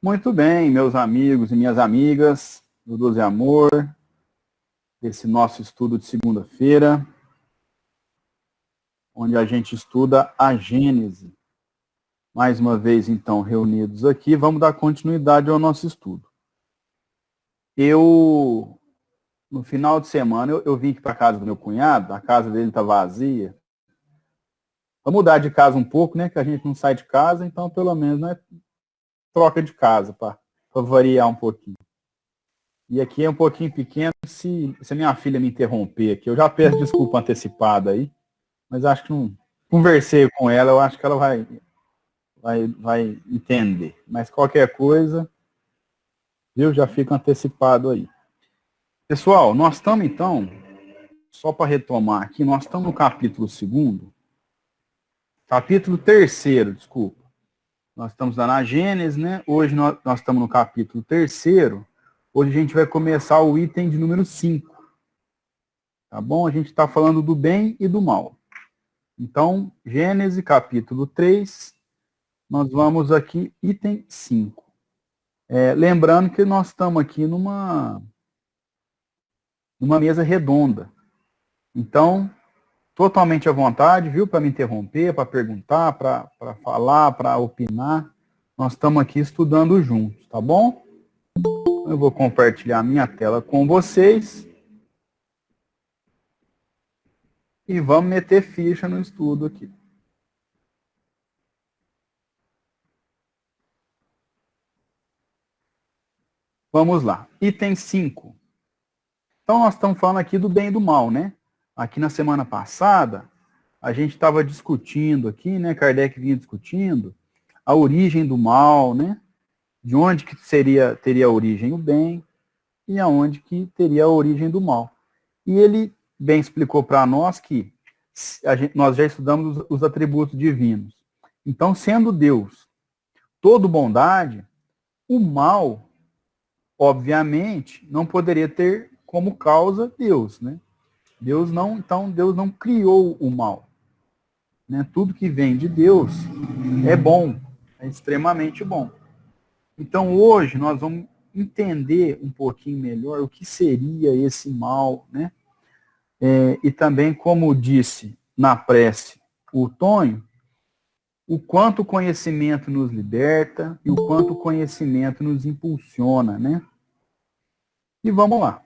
Muito bem, meus amigos e minhas amigas do Doze Amor, desse nosso estudo de segunda-feira, onde a gente estuda a Gênese. Mais uma vez, então, reunidos aqui, vamos dar continuidade ao nosso estudo. No final de semana, eu vim aqui para a casa do meu cunhado, a casa dele está vazia. Vamos mudar de casa um pouco, né, que a gente não sai de casa, então, pelo menos, né, troca de casa, para variar um pouquinho. E aqui é um pouquinho pequeno, se a minha filha me interromper aqui, eu já peço desculpa antecipada aí, mas acho que não conversei com ela, eu acho que ela vai entender. Mas qualquer coisa, viu, já fica antecipado aí. Pessoal, nós estamos então, só para retomar aqui, nós estamos no capítulo 3º, desculpa. Nós estamos lá na Gênesis, né? Hoje nós estamos no capítulo 3º. Hoje a gente vai começar o item de número 5. Tá bom? A gente está falando do bem e do mal. Então, Gênesis, capítulo 3, nós vamos aqui, item 5. Lembrando que nós estamos aqui numa mesa redonda. Então, totalmente à vontade, viu? Para me interromper, para perguntar, para falar, para opinar. Nós estamos aqui estudando juntos, tá bom? Eu vou compartilhar minha tela com vocês. E vamos meter ficha no estudo aqui. Vamos lá. Item 5. Então, nós estamos falando aqui do bem e do mal, né? Aqui na semana passada, a gente estava discutindo aqui, né? Kardec vinha discutindo a origem do mal, né? De onde que teria a origem o bem e aonde que teria a origem do mal. E ele bem explicou para nós que nós já estudamos os atributos divinos. Então, sendo Deus todo bondade, o mal, obviamente, não poderia ter como causa Deus, né? Deus não criou o mal. Né? Tudo que vem de Deus é bom, é extremamente bom. Então, hoje, nós vamos entender um pouquinho melhor o que seria esse mal, né? E também, como disse na prece o Tonho, o quanto o conhecimento nos liberta e o quanto o conhecimento nos impulsiona, né? E vamos lá.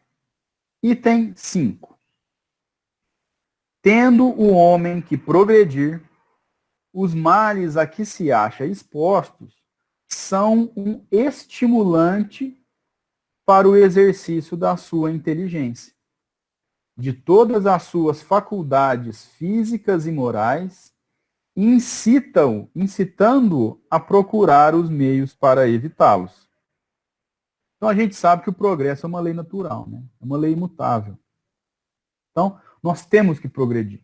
Item 5. Tendo o homem que progredir, os males a que se acha expostos são um estimulante para o exercício da sua inteligência, de todas as suas faculdades físicas e morais, incitando-o a procurar os meios para evitá-los. Então a gente sabe que o progresso é uma lei natural, né? É uma lei imutável. Então, nós temos que progredir.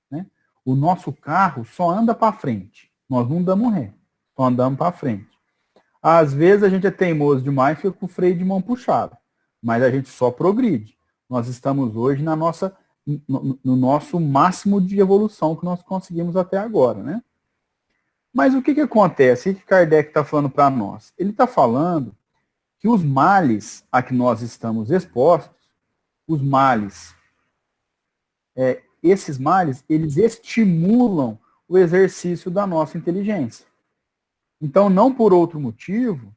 Né? O nosso carro só anda para frente. Nós não damos ré, só andamos para frente. Às vezes a gente é teimoso demais e fica com o freio de mão puxado. Mas a gente só progride. Nós estamos hoje no nosso máximo de evolução que nós conseguimos até agora. Né? Mas o que acontece? O que Kardec está falando para nós? Ele está falando que os males a que nós estamos expostos, os males, esses males, eles estimulam o exercício da nossa inteligência. Então, não por outro motivo,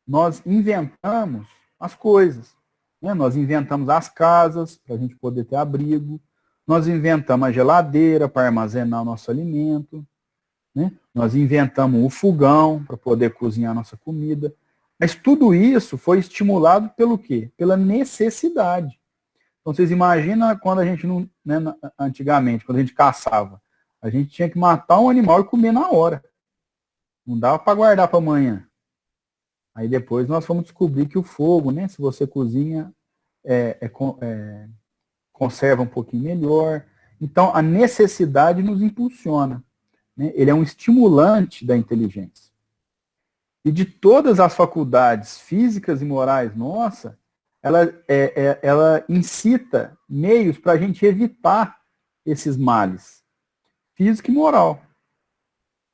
nós inventamos as coisas. Né? Nós inventamos as casas para a gente poder ter abrigo, nós inventamos a geladeira para armazenar o nosso alimento, né? Nós inventamos o fogão para poder cozinhar a nossa comida. Mas tudo isso foi estimulado pelo quê? Pela necessidade. Então, vocês imaginam quando a gente, né, antigamente, quando a gente caçava, a gente tinha que matar um animal e comer na hora. Não dava para guardar para amanhã. Aí depois nós fomos descobrir que o fogo, né, se você cozinha, conserva um pouquinho melhor. Então, a necessidade nos impulsiona. Né? Ele é um estimulante da inteligência. E de todas as faculdades físicas e morais nossa, ela incita meios para a gente evitar esses males, físico e moral.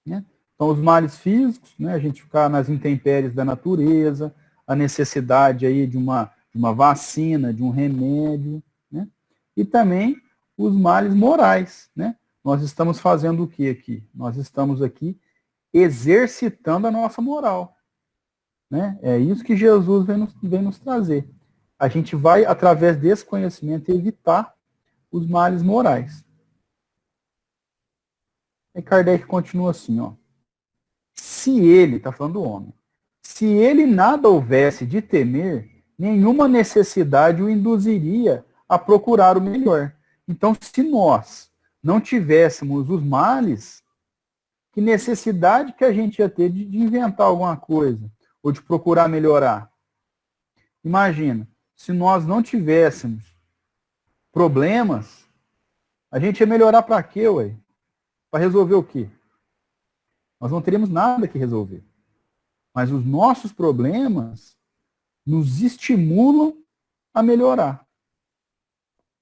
Né? Então, os males físicos, né, a gente ficar nas intempéries da natureza, a necessidade aí de uma vacina, de um remédio, né? E também os males morais, né? Nós estamos fazendo o que aqui? Nós estamos aqui exercitando a nossa moral, né? É isso que Jesus vem nos trazer. A gente vai, através desse conhecimento, evitar os males morais. E Kardec continua assim, ó. Se ele, está falando do homem, se ele nada houvesse de temer, nenhuma necessidade o induziria a procurar o melhor. Então, se nós não tivéssemos os males, que necessidade que a gente ia ter de inventar alguma coisa, ou de procurar melhorar? Imagina, se nós não tivéssemos problemas, a gente ia melhorar para quê, ué? Para resolver o quê? Nós não teríamos nada que resolver. Mas os nossos problemas nos estimulam a melhorar.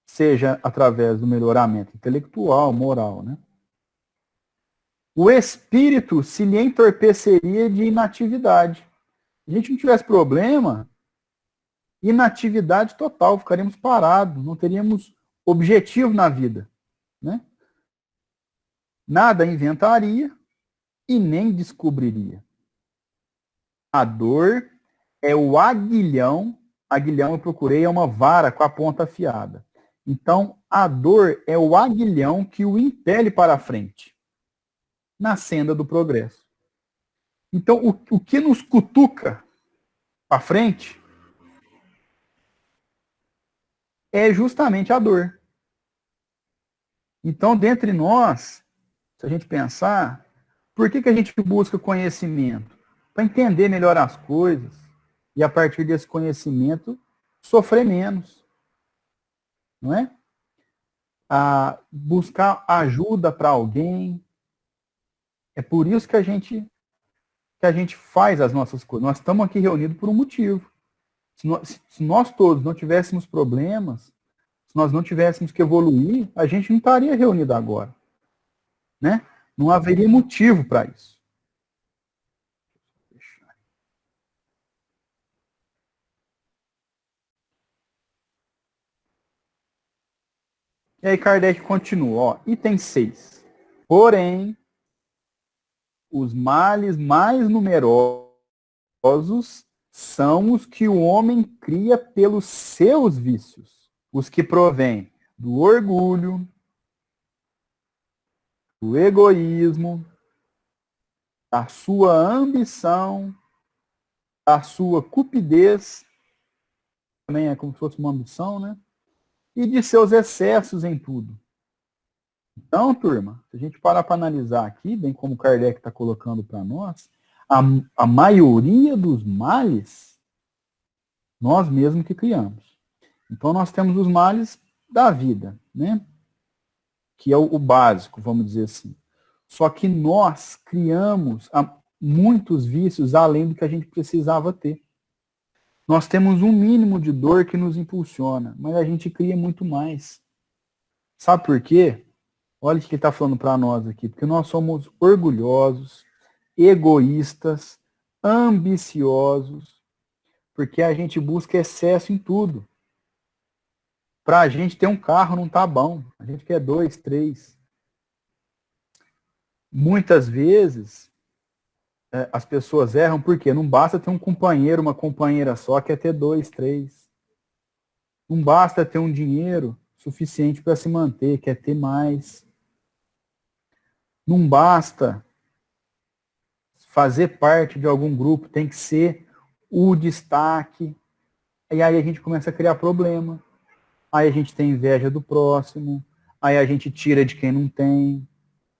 Seja através do melhoramento intelectual, moral, né? O espírito se lhe entorpeceria de inatividade. Se a gente não tivesse problema, inatividade total, ficaríamos parados, não teríamos objetivo na vida, né? Nada inventaria e nem descobriria. A dor é o aguilhão eu procurei, é uma vara com a ponta afiada. Então, a dor é o aguilhão que o impele para a frente, na senda do progresso. Então, o que nos cutuca para frente é justamente a dor. Então, dentre nós, se a gente pensar, por que a gente busca conhecimento? Para entender melhor as coisas e, a partir desse conhecimento, sofrer menos. Não é? Buscar ajuda para alguém. É por isso que a gente faz as nossas coisas. Nós estamos aqui reunidos por um motivo. Se nós todos não tivéssemos problemas, se nós não tivéssemos que evoluir, a gente não estaria reunido agora. Né? Não haveria motivo para isso. E aí Kardec continua, ó, item 6. Porém, os males mais numerosos são os que o homem cria pelos seus vícios, os que provêm do orgulho, do egoísmo, da sua ambição, da sua cupidez, também é como se fosse uma ambição, né? E de seus excessos em tudo. Então, turma, se a gente parar para analisar aqui, bem como o Kardec está colocando para nós, a maioria dos males, nós mesmos que criamos. Então, nós temos os males da vida, né? Que é o básico, vamos dizer assim. Só que nós criamos muitos vícios além do que a gente precisava ter. Nós temos um mínimo de dor que nos impulsiona, mas a gente cria muito mais. Sabe por quê? Olha o que ele está falando para nós aqui. Porque nós somos orgulhosos, egoístas, ambiciosos, porque a gente busca excesso em tudo. Para a gente ter um carro não tá bom. A gente quer 2, 3. Muitas vezes, as pessoas erram porque não basta ter um companheiro, uma companheira só, quer ter 2, 3. Não basta ter um dinheiro suficiente para se manter, quer ter mais. Não basta fazer parte de algum grupo, tem que ser o destaque. E aí a gente começa a criar problema. Aí a gente tem inveja do próximo, aí a gente tira de quem não tem,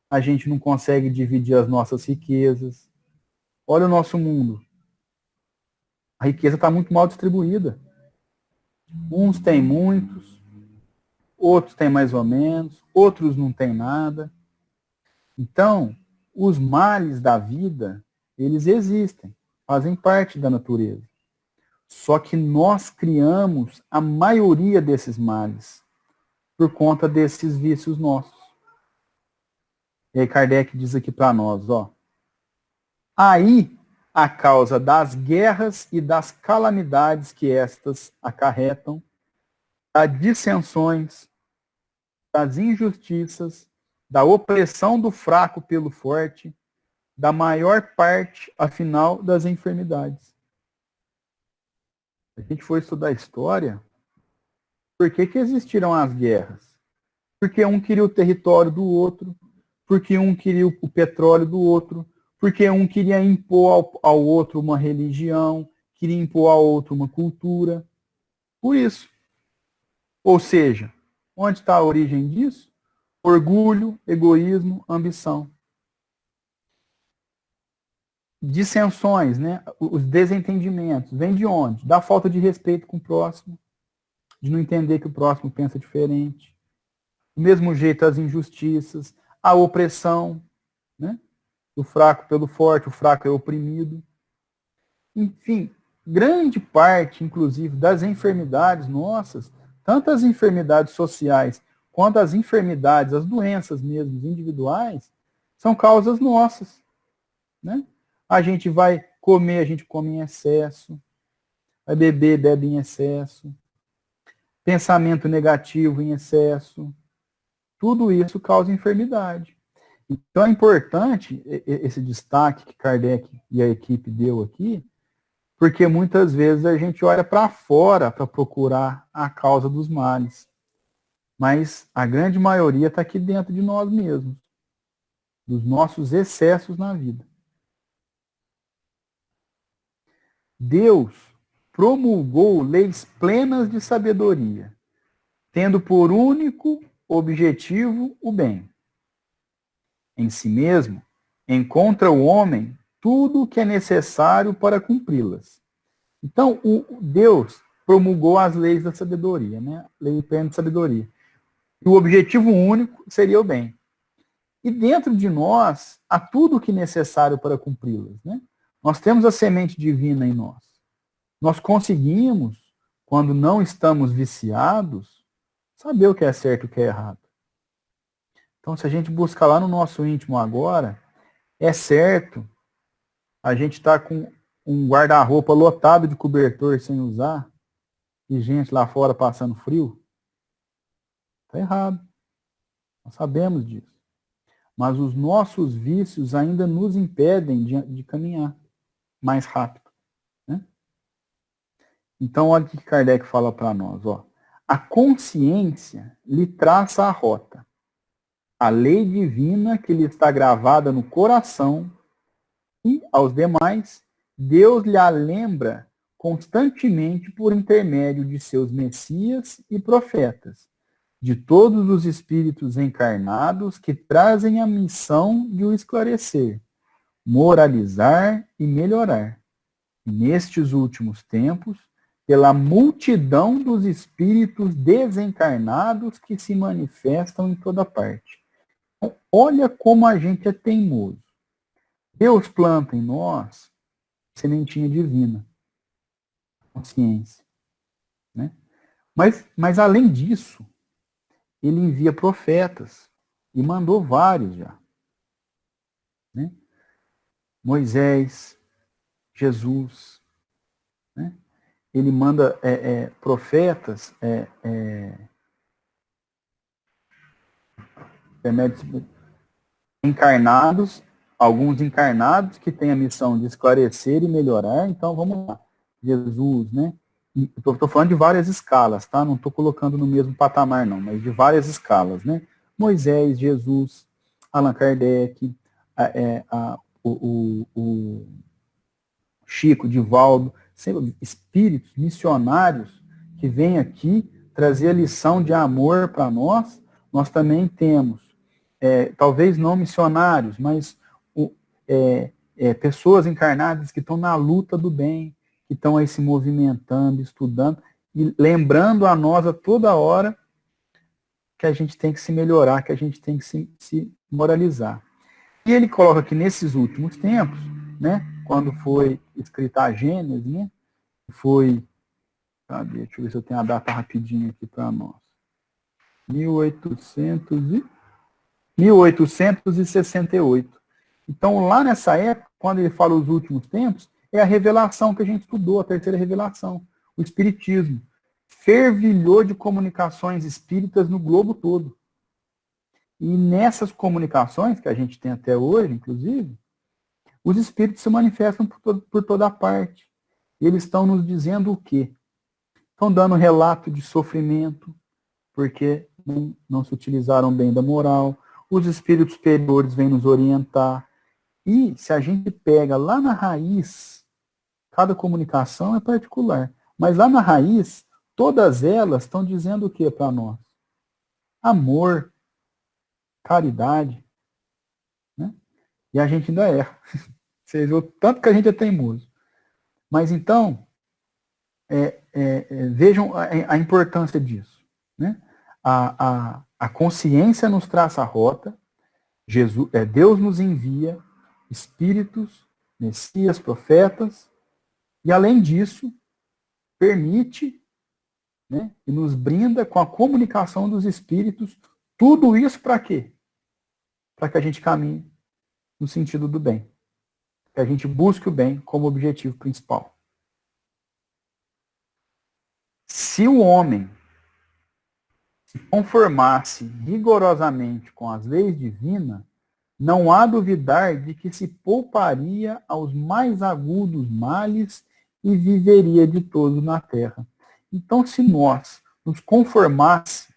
a gente não consegue dividir as nossas riquezas. Olha o nosso mundo. A riqueza está muito mal distribuída. Uns têm muitos, outros têm mais ou menos, outros não têm nada. Então, os males da vida, eles existem, fazem parte da natureza. Só que nós criamos a maioria desses males por conta desses vícios nossos. E aí Kardec diz aqui para nós, ó, Aí, a causa das guerras e das calamidades que estas acarretam, das dissensões, das injustiças, da opressão do fraco pelo forte, da maior parte, afinal, das enfermidades. A gente foi estudar história, por que existiram as guerras? Porque um queria o território do outro, porque um queria o petróleo do outro, porque um queria impor ao outro uma religião, queria impor ao outro uma cultura. Por isso. Ou seja, onde está a origem disso? Orgulho, egoísmo, ambição. Dissensões, né? Os desentendimentos, vem de onde? Da falta de respeito com o próximo, de não entender que o próximo pensa diferente. Do mesmo jeito, as injustiças, a opressão, né? O fraco pelo forte, o fraco é oprimido. Enfim, grande parte, inclusive, das enfermidades nossas, tanto as enfermidades sociais quanto as enfermidades, as doenças mesmo individuais, são causas nossas, né? A gente vai comer, a gente come em excesso, vai beber, bebe em excesso, pensamento negativo em excesso, tudo isso causa enfermidade. Então é importante esse destaque que Kardec e a equipe deu aqui, porque muitas vezes a gente olha para fora para procurar a causa dos males. Mas a grande maioria está aqui dentro de nós mesmos, dos nossos excessos na vida. Deus promulgou leis plenas de sabedoria, tendo por único objetivo o bem. Em si mesmo, encontra o homem tudo o que é necessário para cumpri-las. Então, Deus promulgou as leis da sabedoria, né? Lei plena de sabedoria. E o objetivo único seria o bem. E dentro de nós, há tudo o que é necessário para cumpri-las, né? Nós temos a semente divina em nós. Nós conseguimos, quando não estamos viciados, saber o que é certo e o que é errado. Então, se a gente busca lá no nosso íntimo agora, é certo a gente está com um guarda-roupa lotado de cobertor sem usar e gente lá fora passando frio? Está errado. Nós sabemos disso. Mas os nossos vícios ainda nos impedem de caminhar mais rápido, né? Então, olha o que Kardec fala para nós. Ó. A consciência lhe traça a rota. A lei divina que lhe está gravada no coração e, aos demais, Deus lhe a lembra constantemente por intermédio de seus messias e profetas, de todos os espíritos encarnados que trazem a missão de o esclarecer, moralizar e melhorar. E nestes últimos tempos, pela multidão dos espíritos desencarnados que se manifestam em toda parte. Então, olha como a gente é teimoso. Deus planta em nós sementinha divina, consciência, né? Mas além disso, ele envia profetas, e mandou vários já. Né? Moisés, Jesus, né? Ele manda profetas encarnados, alguns encarnados que têm a missão de esclarecer e melhorar. Então, vamos lá. Jesus, né? Estou falando de várias escalas, tá? Não estou colocando no mesmo patamar, não, mas de várias escalas, né? Moisés, Jesus, Allan Kardec, o Chico, Divaldo, sempre espíritos missionários que vêm aqui trazer a lição de amor para nós. Nós também temos, talvez não missionários, mas pessoas encarnadas que estão na luta do bem, que estão aí se movimentando, estudando, e lembrando a nós a toda hora que a gente tem que se melhorar, que a gente tem que se moralizar. E ele coloca que nesses últimos tempos, né, quando foi escrita a Gênesis, né, foi, cadê? Deixa eu ver se eu tenho a data rapidinho aqui para nós. 1868. Então, lá nessa época, quando ele fala os últimos tempos, é a revelação que a gente estudou, a terceira revelação, o espiritismo. Fervilhou de comunicações espíritas no globo todo. E nessas comunicações, que a gente tem até hoje, inclusive, os espíritos se manifestam por toda parte. E eles estão nos dizendo o quê? Estão dando relato de sofrimento, porque não se utilizaram bem da moral. Os espíritos superiores vêm nos orientar. E se a gente pega lá na raiz, cada comunicação é particular, mas lá na raiz, todas elas estão dizendo o que para nós? Amor, caridade, né? E a gente ainda erra. Vocês viram tanto que a gente é teimoso. Mas então, vejam a importância disso, né? A consciência nos traça a rota, Deus nos envia espíritos, messias, profetas, e além disso, permite, né, e nos brinda com a comunicação dos espíritos, tudo isso para quê? Para que a gente caminhe no sentido do bem. Que a gente busque o bem como objetivo principal. Se o homem se conformasse rigorosamente com as leis divinas, não há duvidar de que se pouparia aos mais agudos males e viveria de todo na terra. Então, se nós nos conformássemos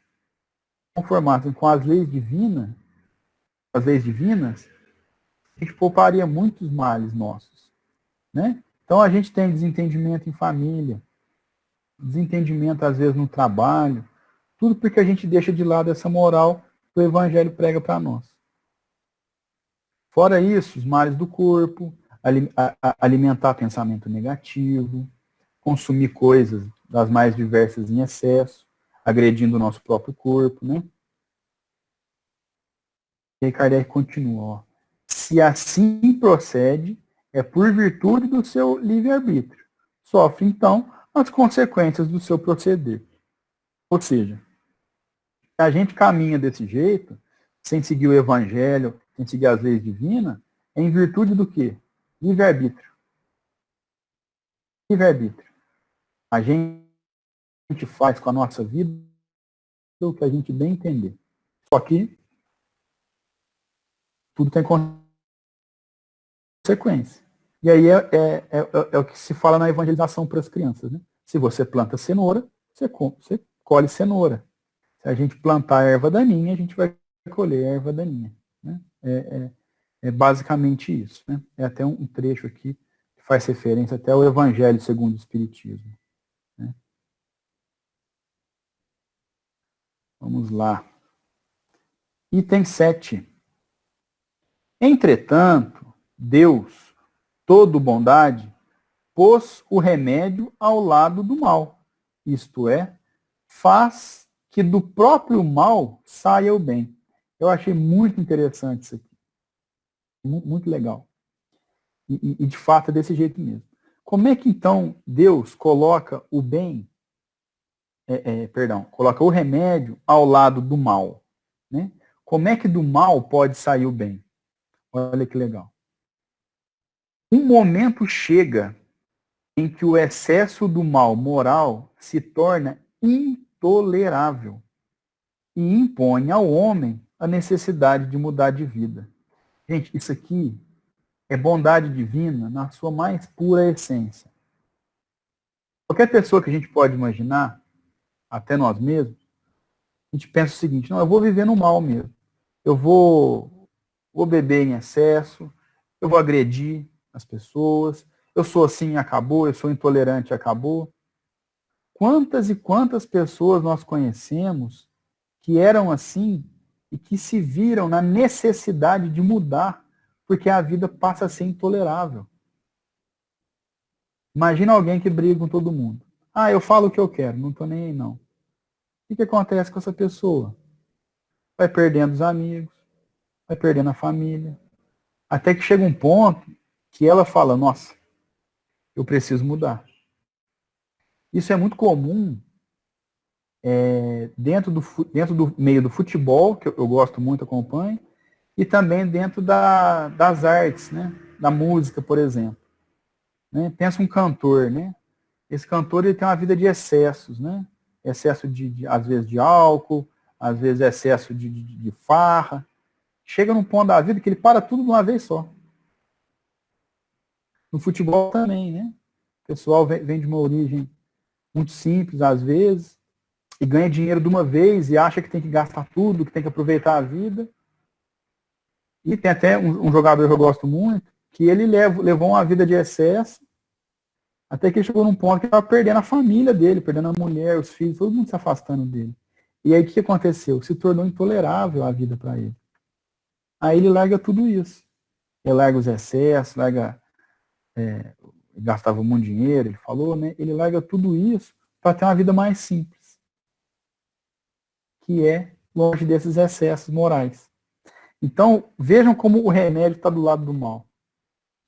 com as leis divinas, a gente pouparia muitos males nossos, né? Então, a gente tem desentendimento em família, desentendimento às vezes no trabalho, tudo porque a gente deixa de lado essa moral que o Evangelho prega para nós. Fora isso, os males do corpo, alimentar pensamento negativo, consumir coisas das mais diversas em excesso, agredindo o nosso próprio corpo, né? E aí Kardec continua, ó. Se assim procede, é por virtude do seu livre-arbítrio. Sofre, então, as consequências do seu proceder. Ou seja, se a gente caminha desse jeito, sem seguir o Evangelho, sem seguir as leis divinas, é em virtude do quê? Livre-arbítrio. Livre-arbítrio. A gente faz com a nossa vida o que a gente bem entender. Só que tudo tem consequência. E aí é o que se fala na evangelização para as crianças, né? Se você planta cenoura, você colhe cenoura. Se a gente plantar erva daninha, a gente vai colher erva daninha. Né? É basicamente isso. Né? É até um trecho aqui que faz referência até ao Evangelho segundo o Espiritismo. Né? Vamos lá. Item 7. Entretanto, Deus, todo bondade, pôs o remédio ao lado do mal. Isto é, faz que do próprio mal saia o bem. Eu achei muito interessante isso aqui. Muito legal. E de fato é desse jeito mesmo. Como é que então Deus coloca o bem, coloca o remédio ao lado do mal? Né? Como é que do mal pode sair o bem? Olha que legal. Um momento chega em que o excesso do mal moral se torna intolerável e impõe ao homem a necessidade de mudar de vida. Gente, isso aqui é bondade divina na sua mais pura essência. Qualquer pessoa que a gente pode imaginar, até nós mesmos, a gente pensa o seguinte: não, eu vou viver no mal mesmo. Eu vou beber em excesso, eu vou agredir as pessoas, eu sou assim e acabou, eu sou intolerante e acabou. Quantas e quantas pessoas nós conhecemos que eram assim e que se viram na necessidade de mudar, porque a vida passa a ser intolerável. Imagina alguém que briga com todo mundo. Ah, eu falo o que eu quero, não estou nem aí não. O que acontece com essa pessoa? Vai perdendo os amigos, vai perdendo a família, até que chega um ponto que ela fala: nossa, eu preciso mudar. Isso é muito comum dentro do meio do futebol, que eu gosto muito, acompanho, e também dentro das artes, né? da música, por exemplo. Né? Pensa um cantor, né? Esse cantor ele tem uma vida de excessos, né? Excesso às vezes, de álcool, às vezes excesso de farra. Chega num ponto da vida que ele para tudo de uma vez só. No futebol também, né? O pessoal vem de uma origem muito simples, às vezes, e ganha dinheiro de uma vez e acha que tem que gastar tudo, que tem que aproveitar a vida. E tem até um jogador que eu gosto muito, que ele levou uma vida de excesso, até que ele chegou num ponto que ele estava perdendo a família dele, perdendo a mulher, os filhos, todo mundo se afastando dele. E aí o que aconteceu? Se tornou intolerável a vida para ele. Aí ele larga tudo isso. Ele larga os excessos, gastava muito dinheiro, ele falou, né? Ele larga tudo isso para ter uma vida mais simples, que é longe desses excessos morais. Então, vejam como o remédio está do lado do mal.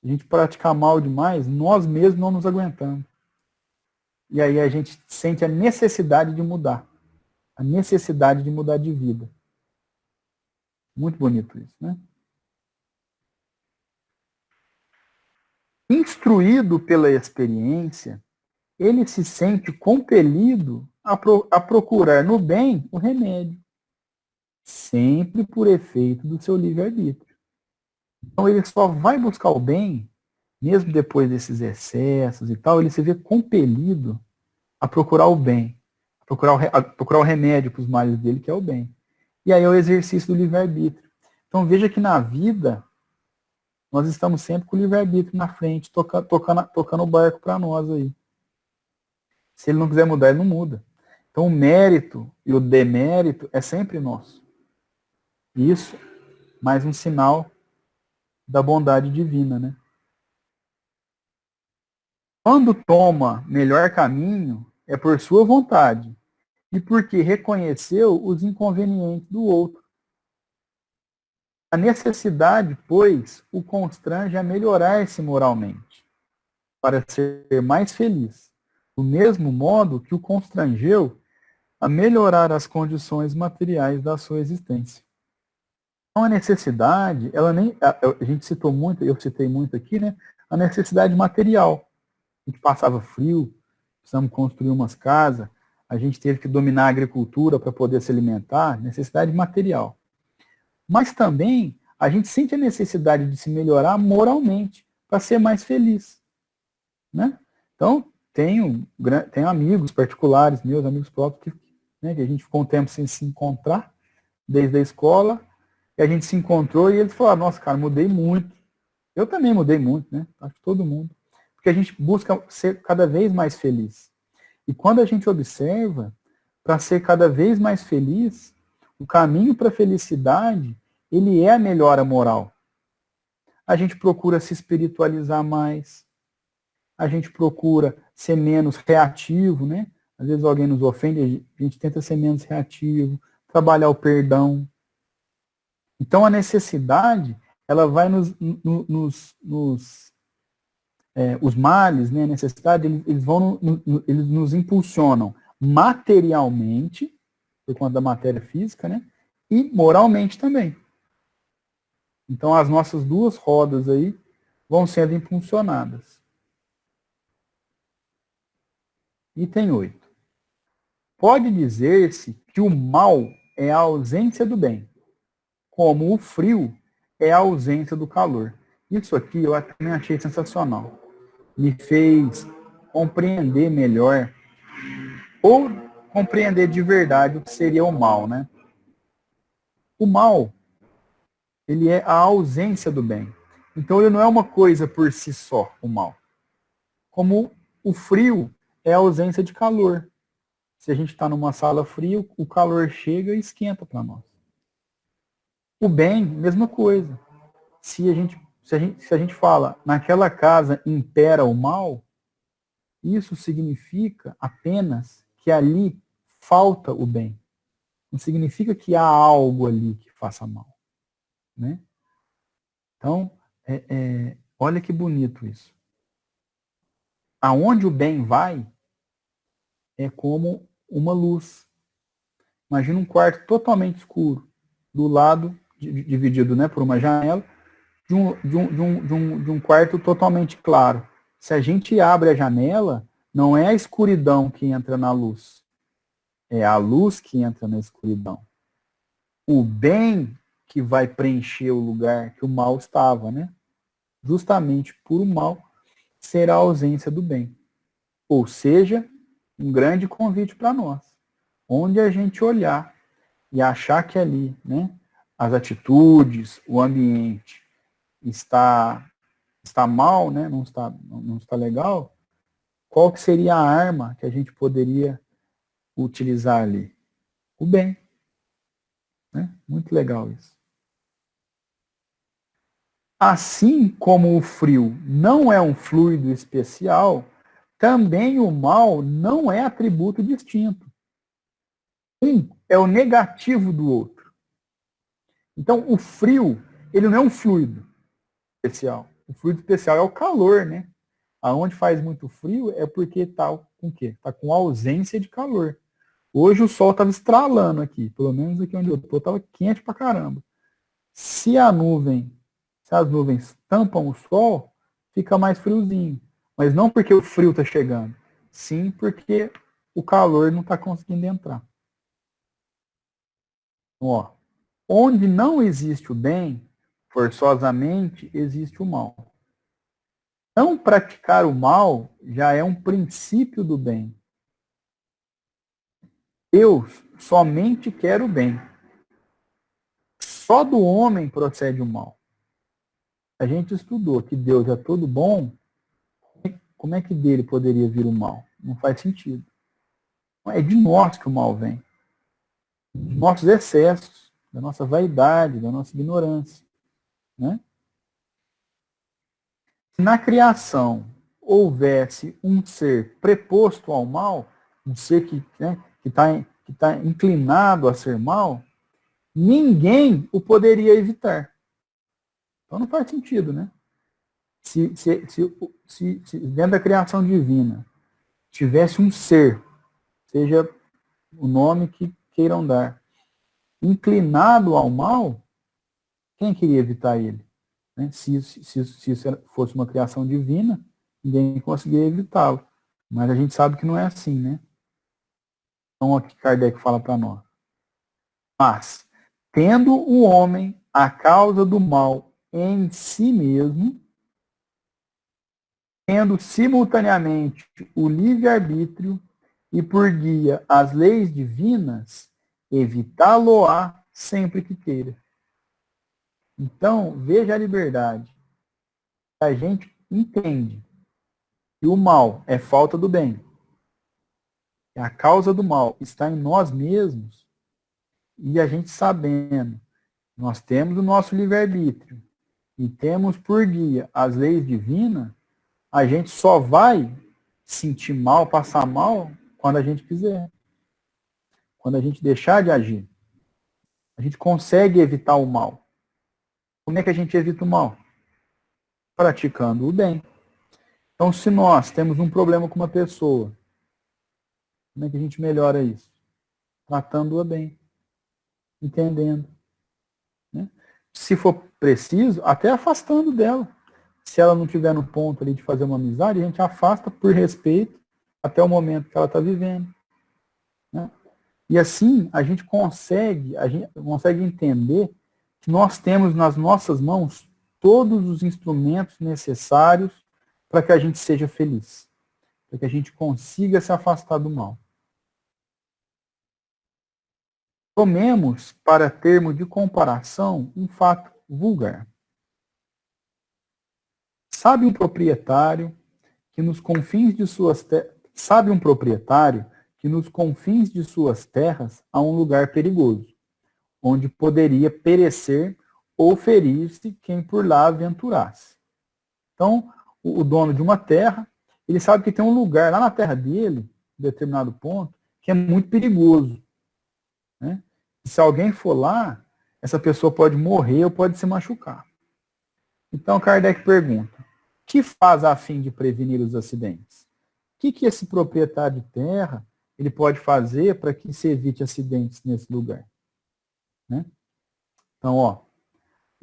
Se a gente praticar mal demais, nós mesmos não nos aguentamos. E aí a gente sente a necessidade de mudar. A necessidade de mudar de vida. Muito bonito isso, né? Instruído pela experiência, ele se sente compelido a procurar no bem o remédio, sempre por efeito do seu livre-arbítrio. Então ele só vai buscar o bem, mesmo depois desses excessos e tal, ele se vê compelido a procurar o bem, a procurar o remédio para os males dele, que é o bem. E aí é o exercício do livre-arbítrio. Então veja que na vida, nós estamos sempre com o livre-arbítrio na frente, tocando o barco para nós aí. Se ele não quiser mudar, ele não muda. Então o mérito e o demérito é sempre nosso. Isso, mais um sinal da bondade divina, né? Quando toma melhor caminho, é por sua vontade e porque reconheceu os inconvenientes do outro. A necessidade, pois, o constrange a melhorar-se moralmente, para ser mais feliz, do mesmo modo que o constrangeu a melhorar as condições materiais da sua existência. Então, a necessidade, ela nem, a gente citou muito, eu citei muito aqui, né? A necessidade material. A gente passava frio, precisamos construir umas casas, a gente teve que dominar a agricultura para poder se alimentar, necessidade material. Mas também a gente sente a necessidade de se melhorar moralmente para ser mais feliz. Né? Então, tenho amigos particulares, meus amigos próprios, que a gente ficou um tempo sem se encontrar, desde a escola, e a gente se encontrou e eles falaram, nossa, cara, mudei muito. Eu também mudei muito, né? Acho que todo mundo. Porque a gente busca ser cada vez mais feliz. E quando a gente observa, para ser cada vez mais feliz, o caminho para a felicidade, ele é a melhora moral. A gente procura se espiritualizar mais, a gente procura ser menos reativo, né? Às vezes alguém nos ofende, a gente tenta ser menos reativo, trabalhar o perdão. Então a necessidade, ela vai os males, né, a necessidade, eles nos impulsionam materialmente, por conta da matéria física, né, e moralmente também. Então as nossas duas rodas aí vão sendo impulsionadas. Item 8. Pode dizer-se que o mal é a ausência do bem, como o frio é a ausência do calor. Isso aqui eu também achei sensacional. Me fez compreender melhor, ou compreender de verdade o que seria o mal, né? O mal, ele é a ausência do bem. Então ele não é uma coisa por si só, o mal. Como o frio é a ausência de calor. Se a gente está numa sala fria, o calor chega e esquenta para nós. O bem, mesma coisa. Se a gente fala, naquela casa impera o mal, isso significa apenas que ali falta o bem. Não significa que há algo ali que faça mal. Né? Então, olha que bonito isso. Aonde o bem vai, é como uma luz. Imagina um quarto totalmente escuro, do lado, dividido, né, por uma janela, de um quarto totalmente claro. Se a gente abre a janela, não é a escuridão que entra na luz, é a luz que entra na escuridão. O bem que vai preencher o lugar que o mal estava, né? Justamente por o mal ser a ausência do bem. Ou seja, um grande convite para nós. Onde a gente olhar e achar que ali, né, as atitudes, o ambiente está mal, né, não está legal, qual que seria a arma que a gente poderia utilizar ali? O bem. Né? Muito legal isso. Assim como o frio não é um fluido especial, também o mal não é atributo distinto. Um é o negativo do outro. Então, o frio, ele não é um fluido especial. O fluido especial é o calor, né? Aonde faz muito frio é porque está com o quê? Está com ausência de calor. Hoje o sol estava estralando aqui, pelo menos aqui onde eu estou, estava quente pra caramba. Se as nuvens tampam o sol, fica mais friozinho. Mas não porque o frio está chegando, sim porque o calor não está conseguindo entrar. Ó, onde não existe o bem, forçosamente existe o mal. Não praticar o mal já é um princípio do bem. Deus somente quer o bem. Só do homem procede o mal. A gente estudou que Deus é todo bom, como é que dele poderia vir o mal? Não faz sentido. É de nós que o mal vem. Dos nossos excessos, da nossa vaidade, da nossa ignorância. Né? Se na criação houvesse um ser preposto ao mal, um ser que está inclinado a ser mal, ninguém o poderia evitar. Então não faz sentido, né? Se dentro da criação divina tivesse um ser, seja o nome que queiram dar, inclinado ao mal, quem queria evitar ele? Né? Se isso fosse uma criação divina, ninguém conseguiria evitá-lo. Mas a gente sabe que não é assim, né? Então, aqui Kardec fala para nós. Mas, tendo o homem a causa do mal em si mesmo, tendo simultaneamente o livre-arbítrio e por guia as leis divinas, evitá-lo-á sempre que queira. Então, veja a liberdade. A gente entende que o mal é falta do bem. A causa do mal está em nós mesmos e a gente sabendo, nós temos o nosso livre-arbítrio e temos por guia as leis divinas, a gente só vai sentir mal, passar mal, quando a gente quiser. Quando a gente deixar de agir. A gente consegue evitar o mal. Como é que a gente evita o mal? Praticando o bem. Então, se nós temos um problema com uma pessoa, como é que a gente melhora isso? Tratando-a bem. Entendendo. Né? Se for preciso, até afastando dela. Se ela não estiver no ponto ali de fazer uma amizade, a gente afasta por respeito até o momento que ela está vivendo. Né? E assim a gente consegue entender que nós temos nas nossas mãos todos os instrumentos necessários para que a gente seja feliz, para que a gente consiga se afastar do mal. Tomemos, para termo de comparação, um fato vulgar. Sabe um proprietário que nos confins de suas terras há um lugar perigoso, onde poderia perecer ou ferir-se quem por lá aventurasse. Então, o dono de uma terra, ele sabe que tem um lugar lá na terra dele, em determinado ponto, que é muito perigoso. Né? E se alguém for lá, essa pessoa pode morrer ou pode se machucar. Então, Kardec pergunta, o que faz a fim de prevenir os acidentes? O que esse proprietário de terra ele pode fazer para que se evite acidentes nesse lugar? Né? Então,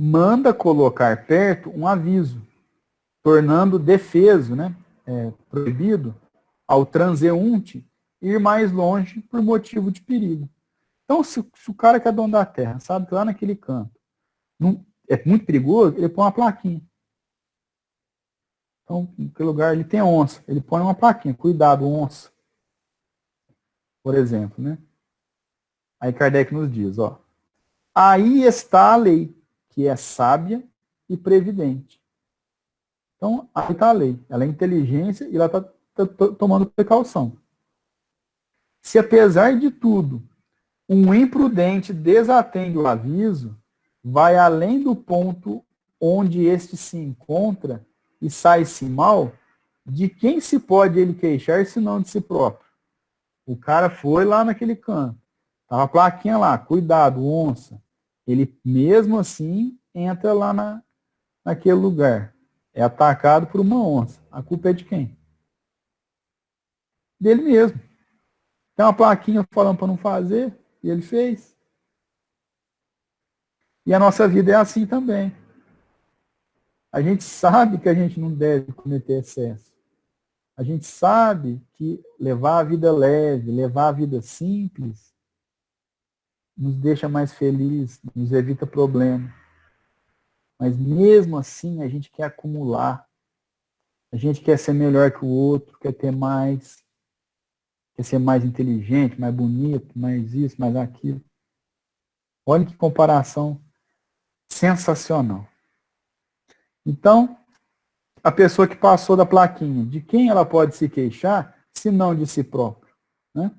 manda colocar perto um aviso, tornando defeso, né, proibido, ao transeunte ir mais longe por motivo de perigo. Então, se o cara que é dono da terra sabe que lá naquele canto é muito perigoso, ele põe uma plaquinha. Então, naquele lugar ele tem onça, ele põe uma plaquinha, cuidado, onça, por exemplo, né? Aí Kardec nos diz, ó, aí está a lei, que é sábia e previdente. Então, aí está a lei, ela é inteligência e ela está tomando precaução. Se apesar de tudo, um imprudente desatende o aviso, vai além do ponto onde este se encontra e sai-se mal, de quem se pode ele queixar, senão de si próprio? O cara foi lá naquele canto, tava a plaquinha lá, cuidado, onça. Ele mesmo assim entra lá naquele lugar. É atacado por uma onça. A culpa é de quem? Dele mesmo. Tem uma plaquinha falando para não fazer, e ele fez. E a nossa vida é assim também. A gente sabe que a gente não deve cometer excesso. A gente sabe que levar a vida leve, levar a vida simples, nos deixa mais felizes, nos evita problema. Mas mesmo assim, a gente quer acumular. A gente quer ser melhor que o outro, quer ter mais, quer ser mais inteligente, mais bonito, mais isso, mais aquilo. Olha que comparação sensacional. Então, a pessoa que passou da plaquinha, de quem ela pode se queixar, se não de si próprio, né?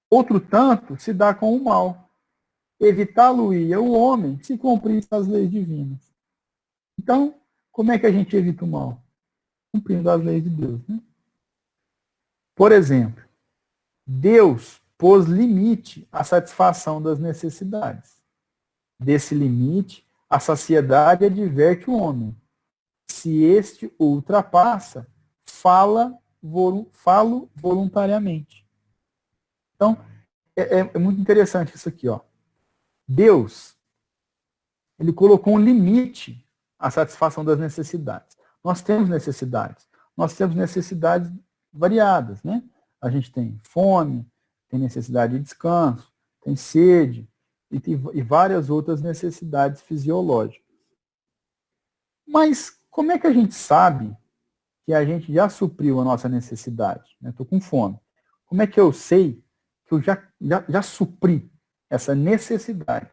Outro tanto se dá com o mal. Evitá-lo-ia o homem se cumprisse as leis divinas. Então, como é que a gente evita o mal? Cumprindo as leis de Deus, né? Por exemplo, Deus pôs limite à satisfação das necessidades. Desse limite, a saciedade adverte o homem. Se este o ultrapassa, falo voluntariamente. Então, é muito interessante isso aqui, ó. Deus, ele colocou um limite à satisfação das necessidades. Nós temos necessidades variadas, né? A gente tem fome, tem necessidade de descanso, tem sede e várias outras necessidades fisiológicas. Mas como é que a gente sabe que a gente já supriu a nossa necessidade? Estou com fome. Como é que eu sei que eu já supri essa necessidade?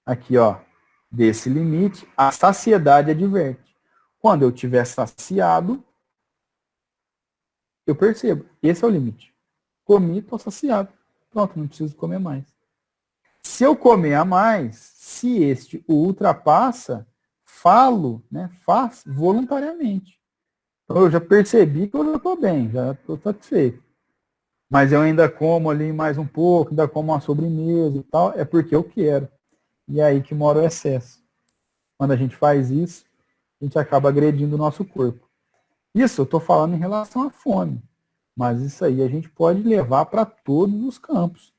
Aqui, ó, desse limite, a saciedade adverte. Quando eu estiver saciado, eu percebo. Esse é o limite. Comi, estou saciado. Pronto, não preciso comer mais. Se eu comer a mais, se este o ultrapassa, faço voluntariamente. Então eu já percebi que eu já estou bem, já estou satisfeito. Mas eu ainda como ali mais um pouco, ainda como uma sobremesa e tal, é porque eu quero. E é aí que mora o excesso. Quando a gente faz isso, a gente acaba agredindo o nosso corpo. Isso eu estou falando em relação à fome. Mas isso aí a gente pode levar para todos os campos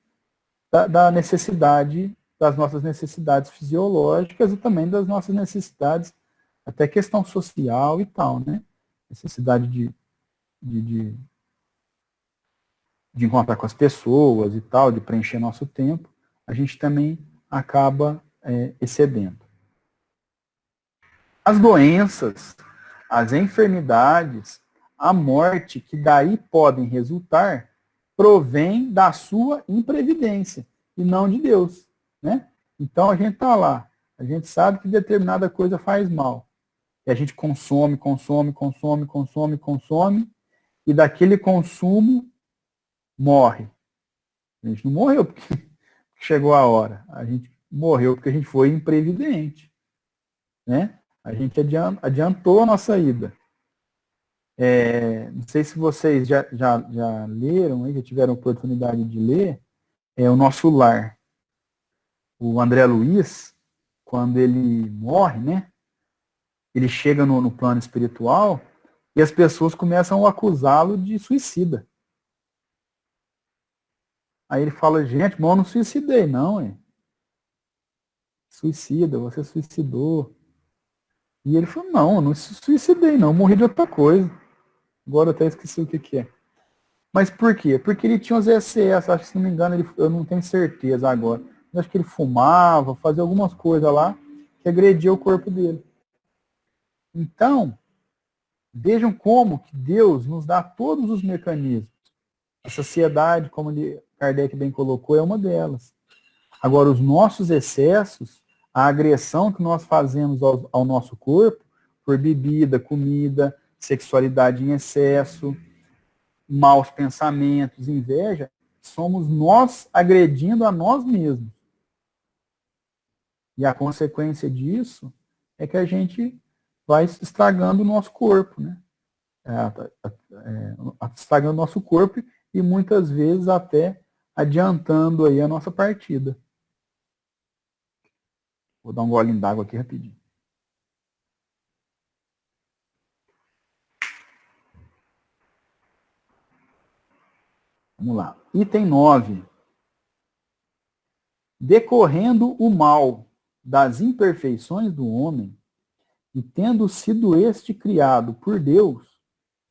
da necessidade, das nossas necessidades fisiológicas e também das nossas necessidades, até questão social e tal, né? Necessidade de encontrar com as pessoas e tal, de preencher nosso tempo, a gente também acaba excedendo. As doenças, as enfermidades, a morte que daí podem resultar, provém da sua imprevidência e não de Deus, né? Então a gente está lá, a gente sabe que determinada coisa faz mal. E a gente consome, e daquele consumo morre. A gente não morreu porque chegou a hora. A gente morreu porque a gente foi imprevidente, né? A gente adiantou a nossa ida. Não sei se vocês já leram, já tiveram oportunidade de ler, O Nosso Lar. O André Luiz, quando ele morre, né? Ele chega no plano espiritual e as pessoas começam a acusá-lo de suicida. Aí ele fala, gente, mas eu não suicidei, não. suicida, você suicidou. E ele falou, não, eu não suicidei, não, eu morri de outra coisa. Agora eu até esqueci o que que é. Mas por quê? Porque ele tinha os excessos, acho que se não me engano, eu não tenho certeza agora. Eu acho que ele fumava, fazia algumas coisas lá que agredia o corpo dele. Então, vejam como que Deus nos dá todos os mecanismos. A sociedade, como Kardec bem colocou, é uma delas. Agora, os nossos excessos, a agressão que nós fazemos ao nosso corpo, por bebida, comida, sexualidade em excesso, maus pensamentos, inveja, somos nós agredindo a nós mesmos. E a consequência disso é que a gente vai estragando o nosso corpo, né? Estragando o nosso corpo e muitas vezes até adiantando aí a nossa partida. Vou dar um golinho d'água aqui rapidinho. Vamos lá. Item 9. Decorrendo o mal das imperfeições do homem, e tendo sido este criado por Deus,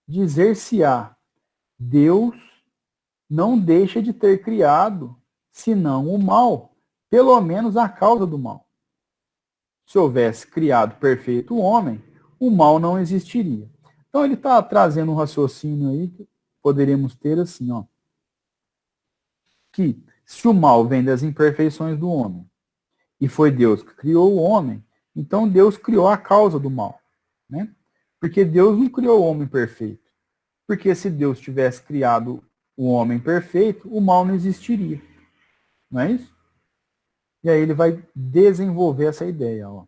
dizer-se-á, Deus não deixa de ter criado, senão o mal, pelo menos a causa do mal. Se houvesse criado perfeito o homem, o mal não existiria. Então ele está trazendo um raciocínio aí que poderíamos ter assim, ó, que se o mal vem das imperfeições do homem, e foi Deus que criou o homem, então Deus criou a causa do mal, né? Porque Deus não criou o homem perfeito. Porque se Deus tivesse criado o homem perfeito, o mal não existiria. Não é isso? E aí ele vai desenvolver essa ideia. Ó.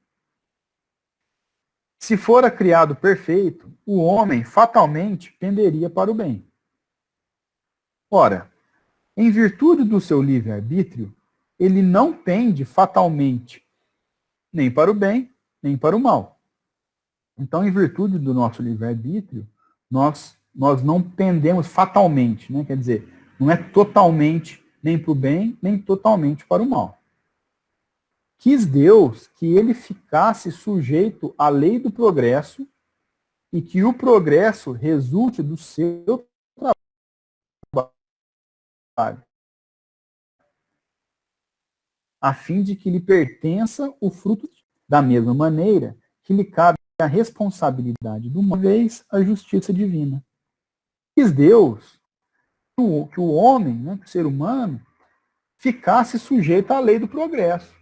Se fora criado perfeito, o homem fatalmente penderia para o bem. Ora, em virtude do seu livre-arbítrio, ele não pende fatalmente nem para o bem, nem para o mal. Então, em virtude do nosso livre-arbítrio, nós não pendemos fatalmente, né? Quer dizer, não é totalmente nem para o bem, nem totalmente para o mal. Quis Deus que ele ficasse sujeito à lei do progresso e que o progresso resulte do seu trabalho, a fim de que lhe pertença o fruto da mesma maneira que lhe cabe a responsabilidade de uma vez a justiça divina. Quis Deus que o homem, né, que o ser humano, ficasse sujeito à lei do progresso.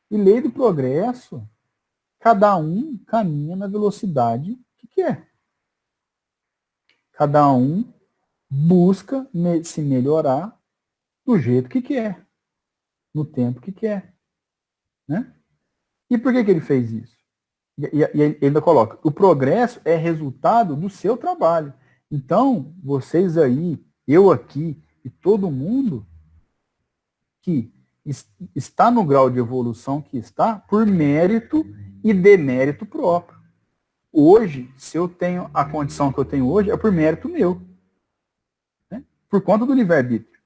E lei do progresso, cada um caminha na velocidade que quer. Cada um busca se melhorar do jeito que quer, no tempo que quer. Né? E por que ele fez isso? E ele ainda coloca, o progresso é resultado do seu trabalho. Então, vocês aí, eu aqui e todo mundo que está no grau de evolução que está por mérito e demérito próprio. Hoje, se eu tenho a condição que eu tenho hoje, é por mérito meu. Né? Por conta do livre-arbítrio.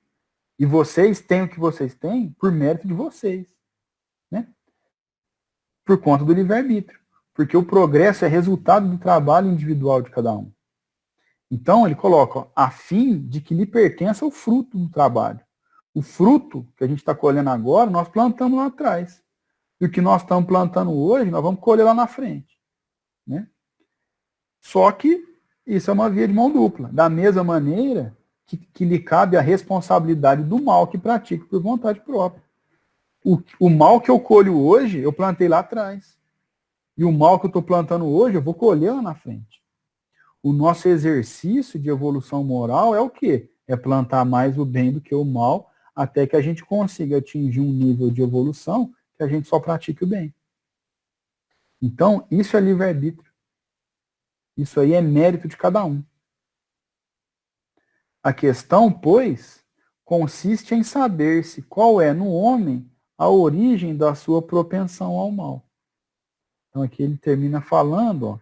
E vocês têm o que vocês têm por mérito de vocês. Né? Por conta do livre-arbítrio. Porque o progresso é resultado do trabalho individual de cada um. Então, ele coloca, ó, a fim de que lhe pertença o fruto do trabalho. O fruto que a gente está colhendo agora, nós plantamos lá atrás. E o que nós estamos plantando hoje, nós vamos colher lá na frente. Né? Só que isso é uma via de mão dupla. Da mesma maneira que lhe cabe a responsabilidade do mal que pratica por vontade própria. O mal que eu colho hoje, eu plantei lá atrás. E o mal que eu estou plantando hoje, eu vou colher lá na frente. O nosso exercício de evolução moral é o quê? É plantar mais o bem do que o mal, até que a gente consiga atingir um nível de evolução que a gente só pratique o bem. Então, isso é livre-arbítrio. Isso aí é mérito de cada um. A questão, pois, consiste em saber-se qual é no homem a origem da sua propensão ao mal. Então, aqui ele termina falando, ó,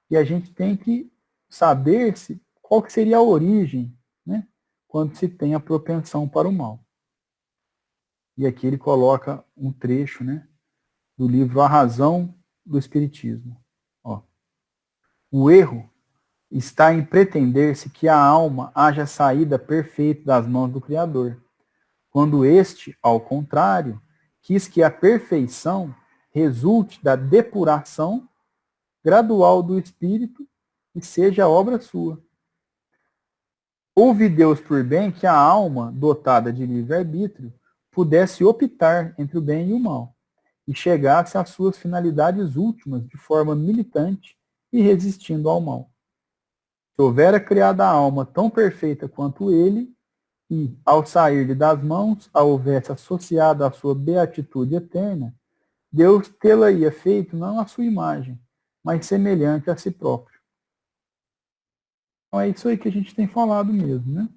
que a gente tem que saber-se qual que seria a origem, né, quando se tem a propensão para o mal. E aqui ele coloca um trecho, né, do livro A Razão do Espiritismo. Ó. O erro está em pretender-se que a alma haja saída perfeita das mãos do Criador, quando este, ao contrário, quis que a perfeição resulte da depuração gradual do espírito e seja obra sua. Houve Deus por bem que a alma, dotada de livre-arbítrio, pudesse optar entre o bem e o mal, e chegasse às suas finalidades últimas de forma militante e resistindo ao mal. Se houvera criado a alma tão perfeita quanto ele, e, ao sair-lhe das mãos, a houvesse associado à sua beatitude eterna, Deus tê-la-ia feito não à sua imagem, mas semelhante a si próprio. Então é isso aí que a gente tem falado mesmo, né?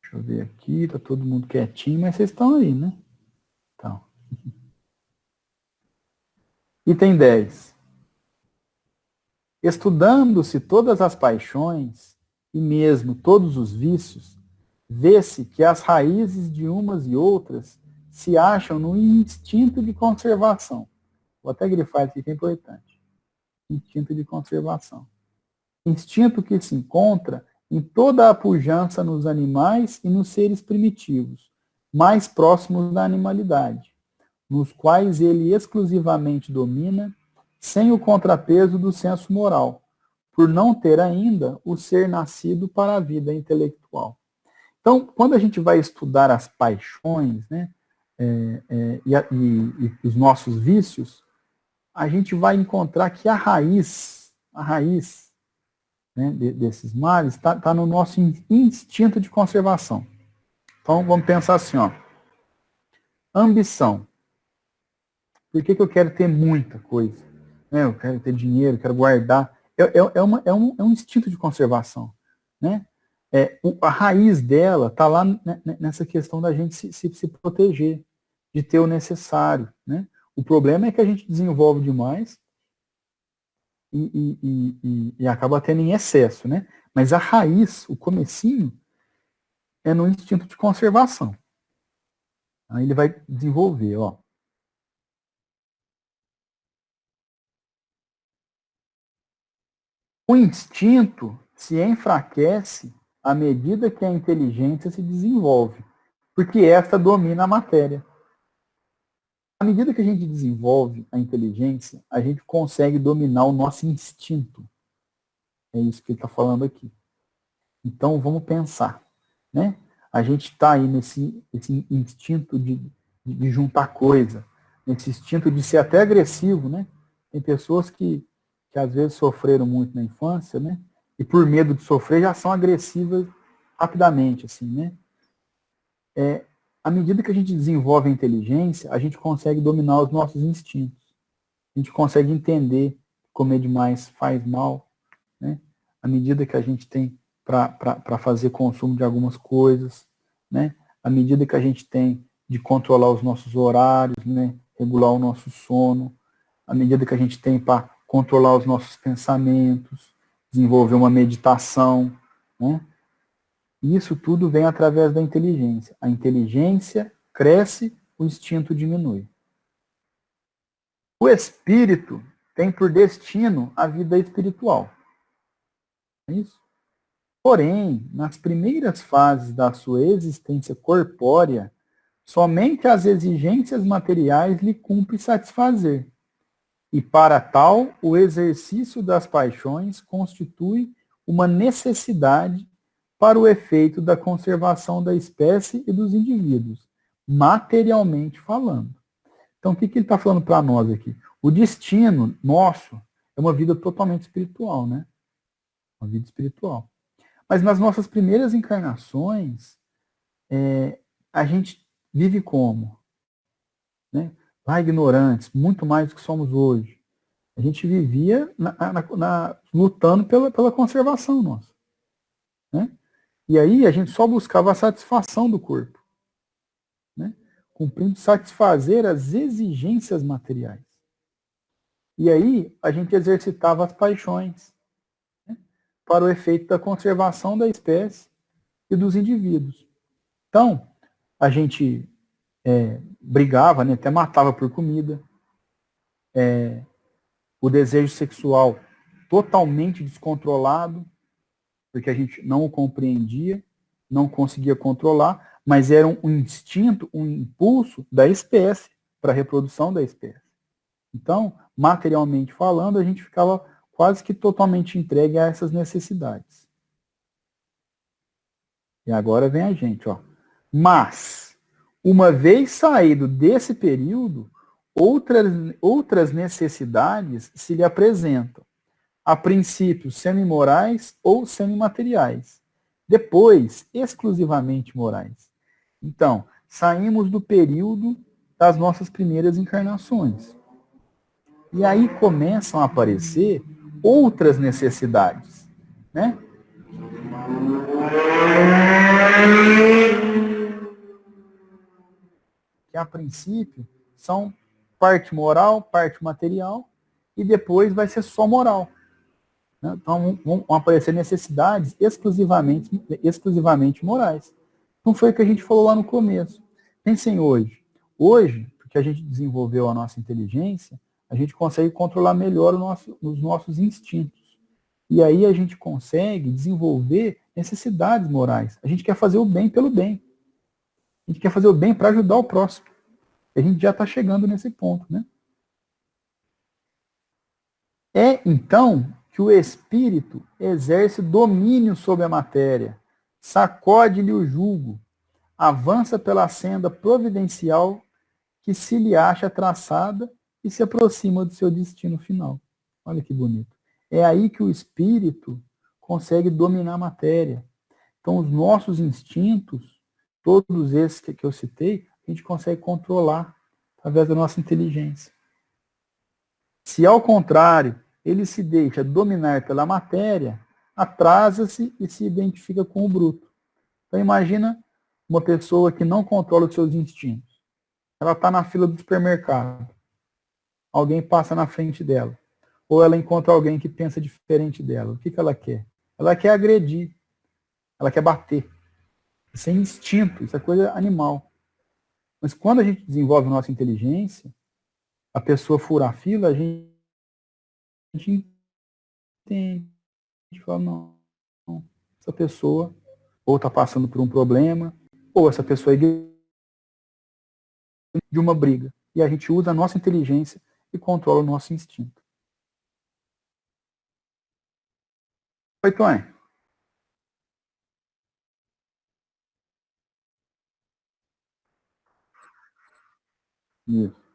Deixa eu ver aqui, tá todo mundo quietinho, mas vocês estão aí, né? Então. Item 10. Estudando-se todas as paixões, e mesmo todos os vícios, vê-se que as raízes de umas e outras se acham no instinto de conservação. Vou até grifar isso aqui que é importante. Instinto de conservação. Instinto que se encontra em toda a pujança nos animais e nos seres primitivos, mais próximos da animalidade, nos quais ele exclusivamente domina, sem o contrapeso do senso moral, por não ter ainda o ser nascido para a vida intelectual. Então, quando a gente vai estudar as paixões, né, e os nossos vícios, a gente vai encontrar que a raiz, né, desses males está no nosso instinto de conservação. Então, vamos pensar assim, ó. Ambição. Por que eu quero ter muita coisa? Eu quero ter dinheiro, quero guardar. É um instinto de conservação. Né? A raiz dela está lá nessa questão da gente se proteger, de ter o necessário. Né? O problema é que a gente desenvolve demais e acaba tendo em excesso. Né? Mas a raiz, o comecinho, é no instinto de conservação. Aí ele vai desenvolver, ó. O instinto se enfraquece à medida que a inteligência se desenvolve, porque esta domina a matéria. À medida que a gente desenvolve a inteligência, a gente consegue dominar o nosso instinto. É isso que ele está falando aqui. Então, vamos pensar. Né? A gente está aí nesse instinto de juntar coisa, nesse instinto de ser até agressivo. Né? Tem pessoas que às vezes sofreram muito na infância, né? E por medo de sofrer já são agressivas rapidamente, assim, né? À medida que a gente desenvolve a inteligência, a gente consegue dominar os nossos instintos. A gente consegue entender que comer demais faz mal, né? À medida que a gente tem para fazer consumo de algumas coisas, né? À medida que a gente tem de controlar os nossos horários, né? Regular o nosso sono, à medida que a gente tem para controlar os nossos pensamentos, desenvolver uma meditação, né? Isso tudo vem através da inteligência. A inteligência cresce, o instinto diminui. O espírito tem por destino a vida espiritual. É isso? Porém, nas primeiras fases da sua existência corpórea, somente as exigências materiais lhe cumpre satisfazer. E para tal, o exercício das paixões constitui uma necessidade para o efeito da conservação da espécie e dos indivíduos, materialmente falando. Então, o que ele está falando para nós aqui? O destino nosso é uma vida totalmente espiritual, né? Uma vida espiritual. Mas nas nossas primeiras encarnações, a gente vive como? Né? Lá ignorantes, muito mais do que somos hoje. A gente vivia lutando pela conservação nossa. Né? E aí a gente só buscava a satisfação do corpo. Né? Cumprindo satisfazer as exigências materiais. E aí a gente exercitava as paixões, né? Para o efeito da conservação da espécie e dos indivíduos. Então, a gente brigava, né, até matava por comida. O desejo sexual totalmente descontrolado, porque a gente não o compreendia, não conseguia controlar, mas era um instinto, um impulso da espécie, para a reprodução da espécie. Então, materialmente falando, a gente ficava quase que totalmente entregue a essas necessidades. E agora vem a gente, ó. Mas, uma vez saído desse período, outras necessidades se lhe apresentam. A princípio, semi-morais ou semi-materiais. Depois, exclusivamente morais. Então, saímos do período das nossas primeiras encarnações. E aí começam a aparecer outras necessidades, né? Que a princípio são parte moral, parte material, e depois vai ser só moral. Né? Então vão aparecer necessidades exclusivamente morais. Não foi o que a gente falou lá no começo. Pensem hoje. Hoje, porque a gente desenvolveu a nossa inteligência, a gente consegue controlar melhor os nossos instintos. E aí a gente consegue desenvolver necessidades morais. A gente quer fazer o bem pelo bem. A gente quer fazer o bem para ajudar o próximo. A gente já está chegando nesse ponto, né? É, então, que o espírito exerce domínio sobre a matéria, sacode-lhe o jugo, avança pela senda providencial que se lhe acha traçada e se aproxima do seu destino final. Olha que bonito. É aí que o espírito consegue dominar a matéria. Então, os nossos instintos, todos esses que eu citei, a gente consegue controlar através da nossa inteligência. Se, ao contrário, ele se deixa dominar pela matéria, atrasa-se e se identifica com o bruto. Então, imagina uma pessoa que não controla os seus instintos. Ela está na fila do supermercado. Alguém passa na frente dela. Ou ela encontra alguém que pensa diferente dela. O que ela quer? Ela quer agredir. Ela quer bater. Isso é instinto, isso é coisa animal. Mas quando a gente desenvolve nossa inteligência, a pessoa fura a fila, a gente entende. A gente fala, não, essa pessoa ou está passando por um problema, ou essa pessoa é de uma briga. E a gente usa a nossa inteligência e controla o nosso instinto. Oi, Tony. Isso.